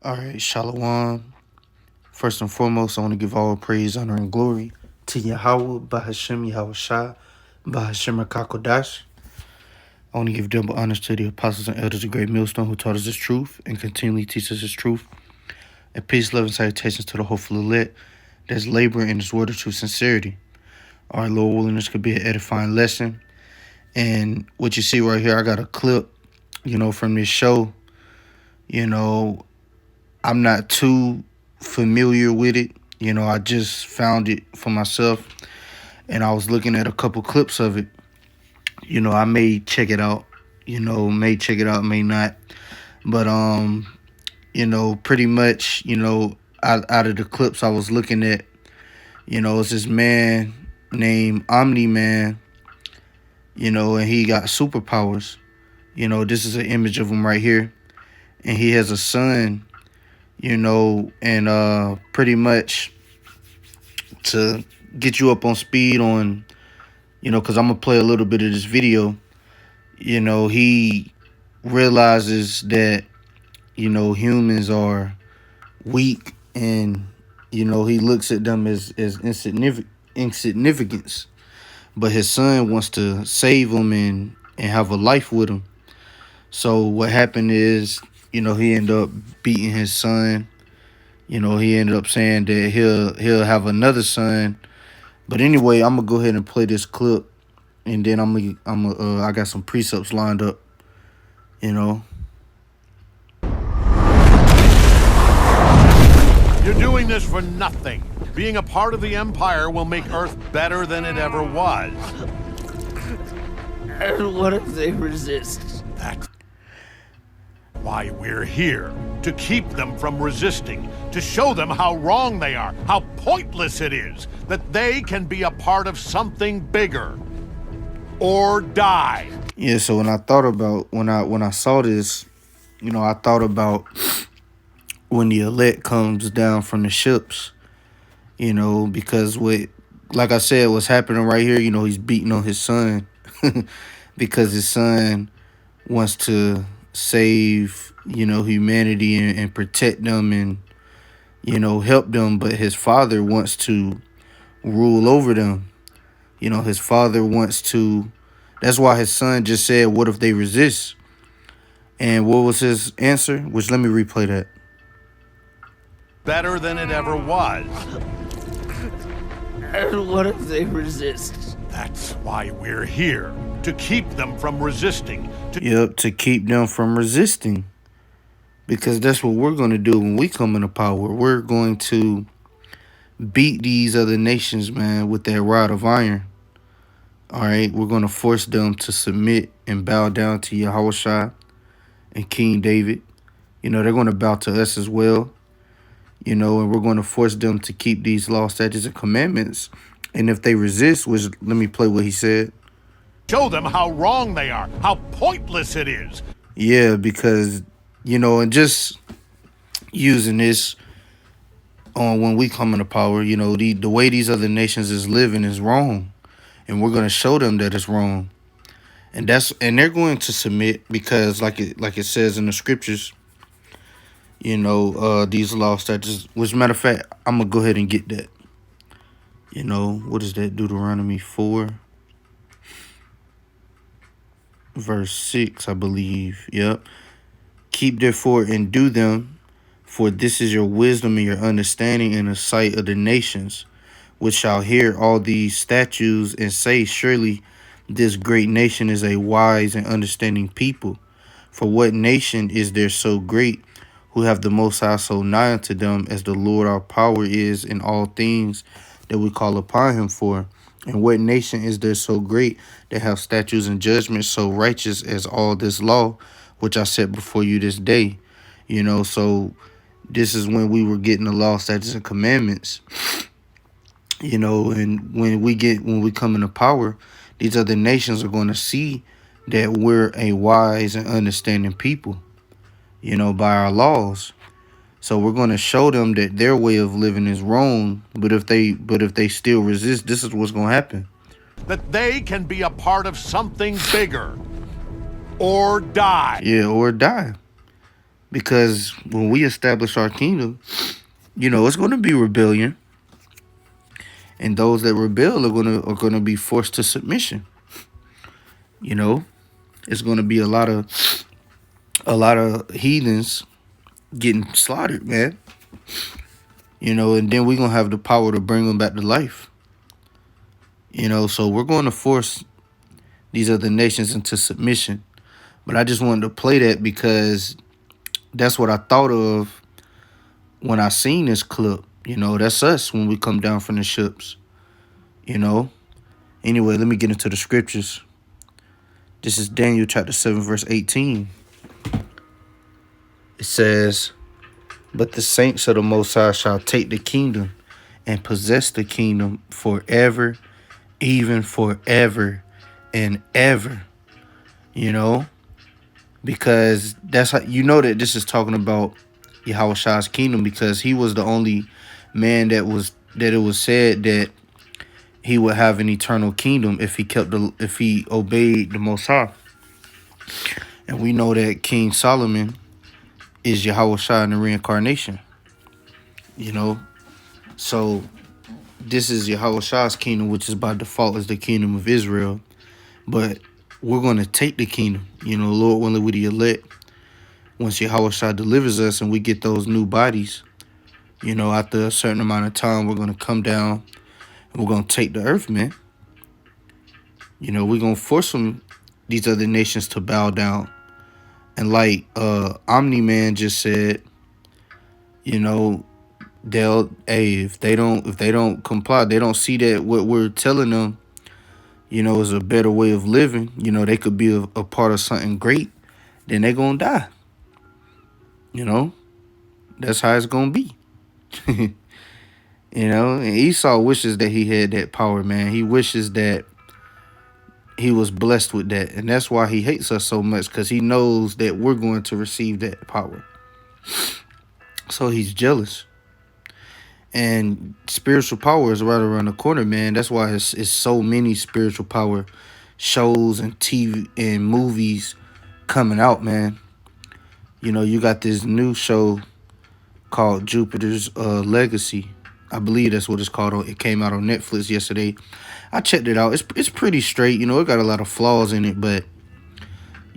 All right, Shalom. First and foremost, I want to give all praise, honor, and glory to Yahweh, Bahashem Yahweh Shah, Bahashem Rakakodash. I want to give double honors to the apostles and elders of Great Millstone who taught us this truth and continually teach us this truth. And peace, love, and salutations to the hopeful elect that's laboring in this word of true sincerity. All right, Lord willing, this could be an edifying lesson. And what you see right here, I got a clip, from this show. I'm not too familiar with it. I just found it for myself, and I was looking at a couple clips of it. I may check it out. May not. But pretty much, out of the clips I was looking at, it's this man named Omni Man, and he got superpowers. This is an image of him right here, and he has a son. And pretty much to get you up on speed on, because I'm going to play a little bit of this video. He realizes that, humans are weak, and, he looks at them as insignificance. But his son wants to save him and have a life with him. So what happened is, he ended up beating his son. He ended up saying that he'll have another son. But anyway, I'm gonna go ahead and play this clip, and then I got some precepts lined up. You're doing this for nothing. Being a part of the Empire will make Earth better than it ever was. And what if they resist? That's why we're here. To keep them from resisting. To show them how wrong they are. How pointless it is. That they can be a part of something bigger. Or die. Yeah, so when I saw this, I thought about when the elect comes down from the ships. Because like I said, what's happening right here, he's beating on his son. Because his son wants to save, humanity and protect them and, help them. But his father wants to rule over them. His father wants to. That's why his son just said, what if they resist? And what was his answer? Which, let me replay that. Better than it ever was. And what if they resist? That's why we're here. To keep them from resisting. To keep them from resisting. Because that's what we're going to do when we come into power. We're going to beat these other nations, man, with that rod of iron. All right? We're going to force them to submit and bow down to Yahushua and King David. They're going to bow to us as well. And we're going to force them to keep these laws, statutes, and commandments. And if they resist, which, let me play what he said. Show them how wrong they are, how pointless it is. Yeah, because, and just using this on when we come into power, the way these other nations is living is wrong. And we're going to show them that it's wrong. And they're going to submit because like it says in the scriptures, these laws, statutes, which matter of fact, I'm going to go ahead and get that. What is that? Deuteronomy 4. Verse 6, I believe. Yep. Keep therefore and do them, for this is your wisdom and your understanding in the sight of the nations, which shall hear all these statutes and say, surely this great nation is a wise and understanding people. For what nation is there so great, who have the Most High so nigh unto them, as the Lord our power is in all things that we call upon him for? And what nation is there so great that have statutes and judgments so righteous as all this law, which I set before you this day? So this is when we were getting the law, statutes, and commandments. And when we come into power, these other nations are going to see that we're a wise and understanding people, by our laws. So we're going to show them that their way of living is wrong. But if they still resist, this is what's going to happen. That they can be a part of something bigger. Or die. Yeah, or die. Because when we establish our kingdom, it's going to be rebellion, and those that rebel are gonna be forced to submission. You know, it's going to be a lot of heathens getting slaughtered, man. And then we're gonna have the power to bring them back to life. So we're going to force these other nations into submission. But I just wanted to play that because that's what I thought of when I seen this clip. That's us when we come down from the ships. Anyway, let me get into the scriptures. This is Daniel chapter 7, verse 18. It says, "But the saints of the Most High shall take the kingdom and possess the kingdom forever, even forever and ever." Because that's how that this is talking about Yahweh kingdom, because he was the only man that it was said that he would have an eternal kingdom if he obeyed the Most High. And we know that King Solomon is Yahweh in the reincarnation. So this is Yahweh's kingdom, which is by default is the kingdom of Israel. But we're going to take the kingdom, Lord willing, with the elect. Once Yahweh delivers us and we get those new bodies, after a certain amount of time, we're going to come down and we're going to take the earth, man. We're going to force these other nations to bow down. And like Omni-Man just said, if they don't comply, they don't see that what we're telling them, is a better way of living, they could be a part of something great, then they're going to die. That's how it's going to be. And Esau wishes that he had that power, man. He wishes that he was blessed with that. And that's why he hates us so much, because he knows that we're going to receive that power. So he's jealous. And spiritual power is right around the corner, man. That's why it's so many spiritual power shows and TV and movies coming out, man. You got this new show called Jupiter's Legacy. I believe that's what it's called. It came out on Netflix yesterday. I checked it out. It's pretty straight. It got a lot of flaws in it, but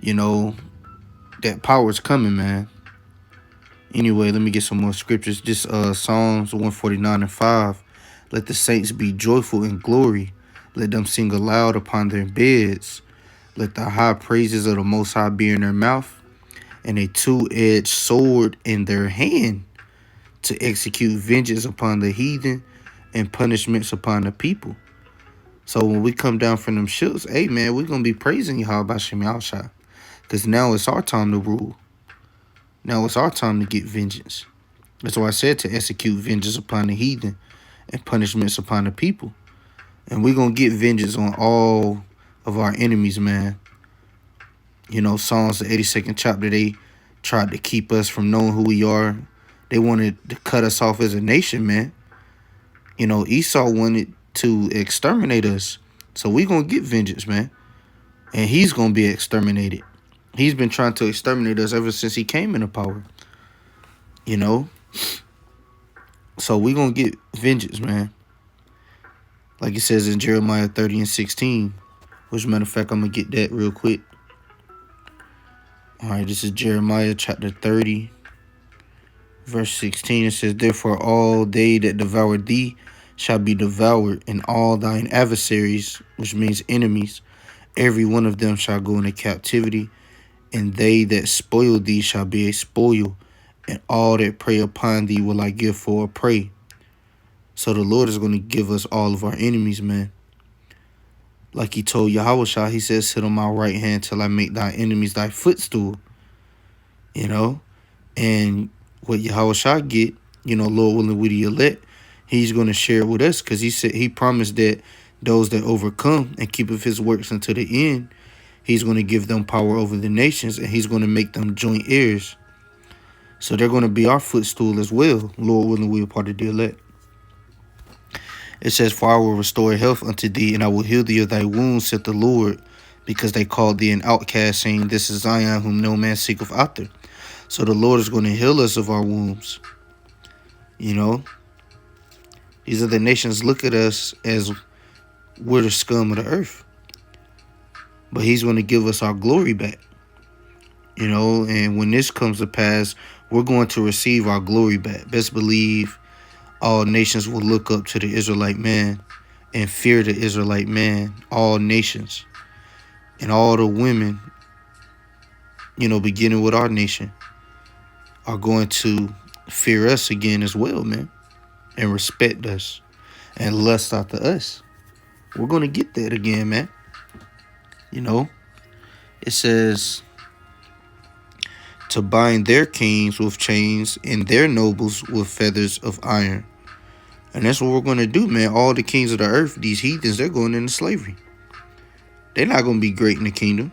that power's coming, man. Anyway, let me get some more scriptures. This Psalms 149:5. "Let the saints be joyful in glory. Let them sing aloud upon their beds. Let the high praises of the Most High be in their mouth, and a two-edged sword in their hand, to execute vengeance upon the heathen and punishments upon the people." So when we come down from them ships, hey, man, we're going to be praising Yahweh Shem Yahushua, because now it's our time to rule. Now it's our time to get vengeance. That's why I said to execute vengeance upon the heathen and punishments upon the people. And we're going to get vengeance on all of our enemies, man. Psalms, the 82nd chapter, they tried to keep us from knowing who we are. They wanted to cut us off as a nation, man. Esau wanted to exterminate us. So we're going to get vengeance, man. And he's going to be exterminated. He's been trying to exterminate us ever since he came into power. So we're going to get vengeance, man. Like it says in Jeremiah 30:16. Which, matter of fact, I'm going to get that real quick. All right, this is Jeremiah chapter 30, verse 16. It says, "Therefore all they that devour thee shall be devoured, and all thine adversaries," which means enemies, "every one of them shall go into captivity, and they that spoil thee shall be a spoil, and all that prey upon thee will I give for a prey." So the Lord is going to give us all of our enemies, man. Like he told Yahweh, he says, "Sit on my right hand till I make thy enemies thy footstool." And what Yahweh get, Lord willing, with the elect, he's going to share it with us, because he promised that those that overcome and keep of his works until the end, he's going to give them power over the nations, and he's going to make them joint heirs. So they're going to be our footstool as well. Lord willing, we are part of the elect. It says, "For I will restore health unto thee, and I will heal thee of thy wounds, saith the Lord, because they called thee an outcast, saying, This is Zion, whom no man seeketh after." So the Lord is going to heal us of our wounds. You know, these other nations look at us as we're the scum of the earth. But he's going to give us our glory back. You know, and when this comes to pass, we're going to receive our glory back. Best believe all nations will look up to the Israelite man and fear the Israelite man. All nations and all the women, you know, beginning with our nation, are going to fear us again as well, man, and respect us and lust after us. We're going to get that again, man. You know, it says to bind their kings with chains and their nobles with feathers of iron. And that's what we're going to do, man. All the kings of the earth, these heathens, they're going into slavery. They're not going to be great in the kingdom.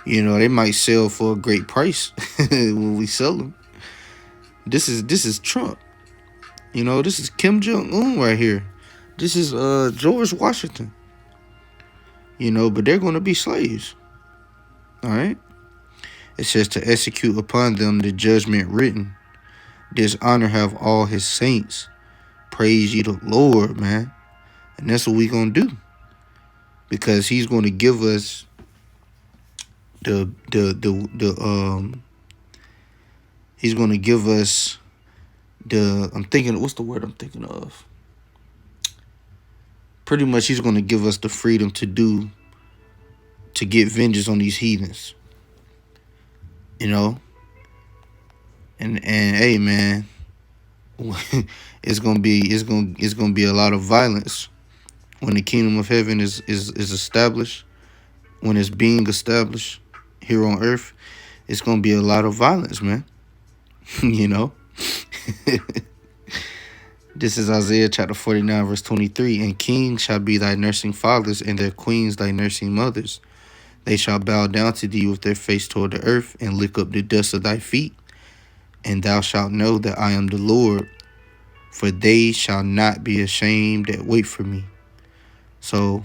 You know, they might sell for a great price when we sell them. This is Trump. You know, this is Kim Jong-un right here. This is George Washington. You know, but they're going to be slaves. All right? It says to execute upon them the judgment written. Dishonor have all his saints. Praise ye the Lord, man. And that's what we going to do. Because he's going to give us he's going to give us what's the word I'm thinking of? Pretty much he's going to give us the freedom to get vengeance on these heathens. You know? And hey, man, it's gonna be a lot of violence when the kingdom of heaven is established, when it's being established here on earth. It's gonna be a lot of violence, man. You know. This is Isaiah chapter 49 verse 23. And kings shall be thy nursing fathers, and their queens thy nursing mothers. They shall bow down to thee with their face toward the earth, and lick up the dust of thy feet. And thou shalt know that I am the Lord, for they shall not be ashamed that wait for me. So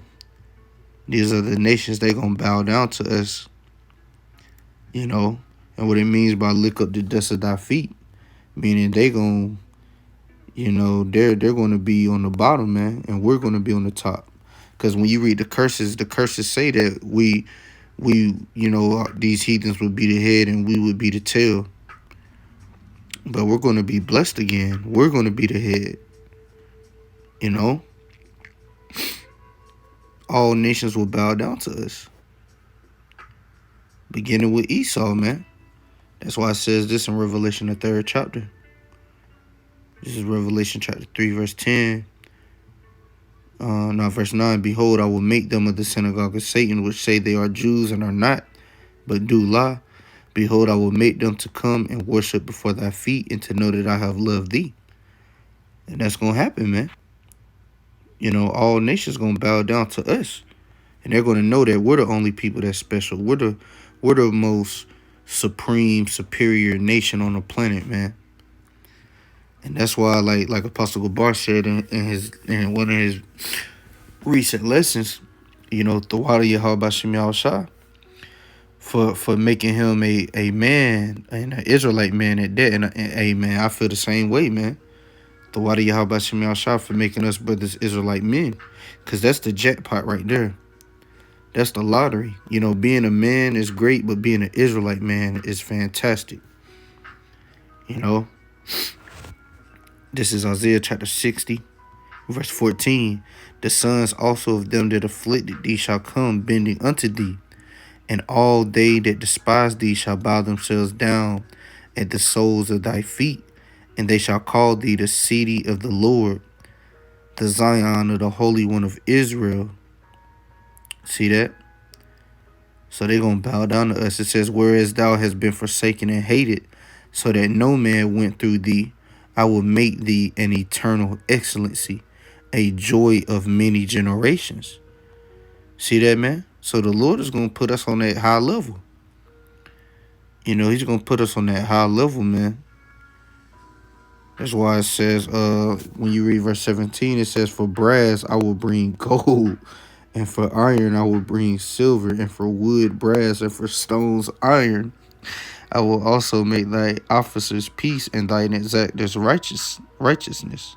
these are the nations, they gonna bow down to us. You know, and what it means by lick up the dust of thy feet, meaning they gonna, you know, they're gonna be on the bottom, man, and we're gonna be on the top. Because when you read the curses say that we, you know, these heathens would be the head and we would be the tail. But we're going to be blessed again. We're going to be the head. You know? All nations will bow down to us. Beginning with Esau, man. That's why it says this in Revelation, the 3rd chapter. This is Revelation chapter 3, verse 10. Verse 9. Behold, I will make them of the synagogue of Satan, which say they are Jews and are not, but do lie. Behold, I will make them to come and worship before thy feet, and to know that I have loved thee. And that's going to happen, man. You know, all nations going to bow down to us. And they're going to know that we're the only people that's special. We're the most supreme, superior nation on the planet, man. And that's why, like Apostle Gabar said in one of his recent lessons, you know, Thawada Yahweh Shem Yahushua, for making him a man, and an Israelite man at that. And hey, man, I feel the same way, man. Thawada Yahweh Shem Yahushua for making us brothers Israelite men. Because that's the jackpot right there. That's the lottery. You know, being a man is great, but being an Israelite man is fantastic. You know? This is Isaiah chapter 60, verse 14. The sons also of them that afflicted thee shall come bending unto thee, and all they that despise thee shall bow themselves down at the soles of thy feet, and they shall call thee the city of the Lord, the Zion of the Holy One of Israel. See that? So they're going to bow down to us. It says, whereas thou hast been forsaken and hated, so that no man went through thee, I will make thee an eternal excellency, a joy of many generations. See that, man? So the Lord is going to put us on that high level. You know, he's going to put us on that high level, man. That's why it says, when you read verse 17, it says, for brass I will bring gold, and for iron I will bring silver, and for wood brass, and for stones iron. I will also make thy officers peace and thine exactors righteousness.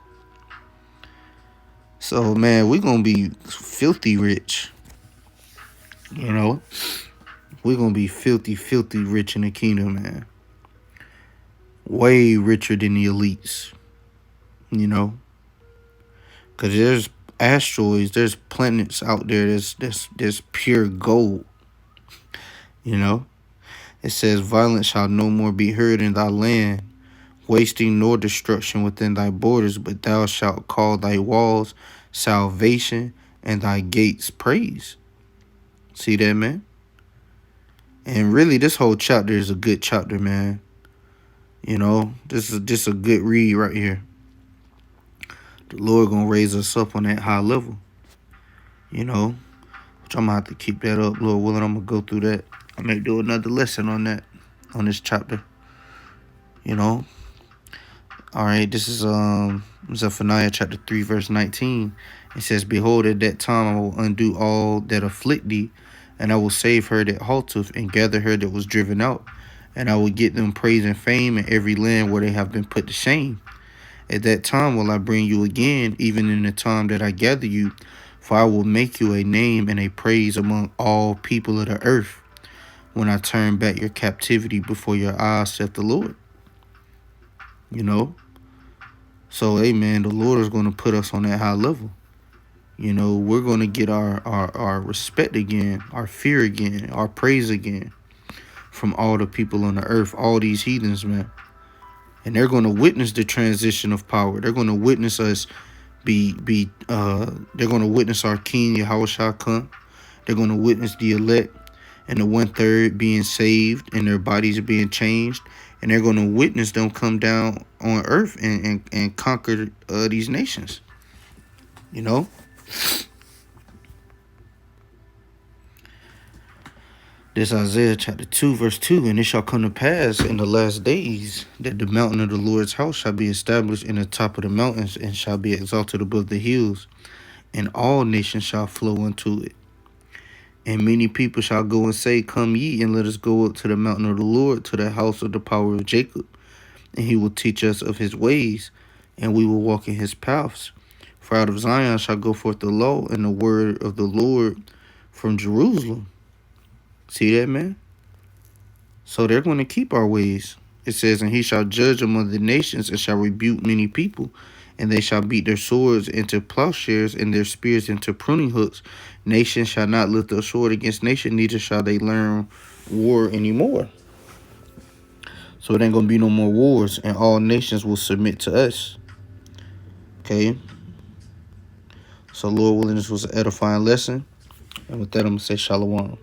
So man, we're gonna be filthy rich. You know? We're gonna be filthy rich in the kingdom, man. Way richer than the elites. You know? Cause there's asteroids, there's planets out there there's pure gold. You know? It says, violence shall no more be heard in thy land, wasting nor destruction within thy borders, but thou shalt call thy walls salvation and thy gates praise. See that, man? And really, this whole chapter is a good chapter, man. You know, this is just a good read right here. The Lord gonna raise us up on that high level. You know, which I'm gonna have to keep that up, Lord willing. I'm gonna go through that. I may do another lesson on that, on this chapter. You know. All right, this is Zephaniah chapter 3, verse 19. It says, behold, at that time I will undo all that afflict thee, and I will save her that halteth, and gather her that was driven out. And I will get them praise and fame in every land where they have been put to shame. At that time will I bring you again, even in the time that I gather you, for I will make you a name and a praise among all people of the earth, when I turn back your captivity before your eyes, saith the Lord. You know? So, amen, the Lord is going to put us on that high level. You know, we're going to get our respect again, our fear again, our praise again from all the people on the earth, all these heathens, man. And they're going to witness the transition of power. They're going to witness us they're going to witness our King, Yahushua come. They're going to witness the elect and the 1/3 being saved and their bodies being changed. And they're going to witness them come down on earth and conquer these nations. You know? This Isaiah chapter 2, verse 2. And it shall come to pass in the last days that the mountain of the Lord's house shall be established in the top of the mountains and shall be exalted above the hills. And all nations shall flow unto it. And many people shall go and say, come ye, and let us go up to the mountain of the Lord, to the house of the power of Jacob. And he will teach us of his ways, and we will walk in his paths. For out of Zion shall go forth the law and the word of the Lord from Jerusalem. See that, man? So they're going to keep our ways. It says, and he shall judge among the nations and shall rebuke many people. And they shall beat their swords into plowshares and their spears into pruning hooks. Nation shall not lift up sword against nation, neither shall they learn war anymore. So it ain't going to be no more wars, and all nations will submit to us. Okay? So Lord willing, this was an edifying lesson. And with that, I'm going to say shalom.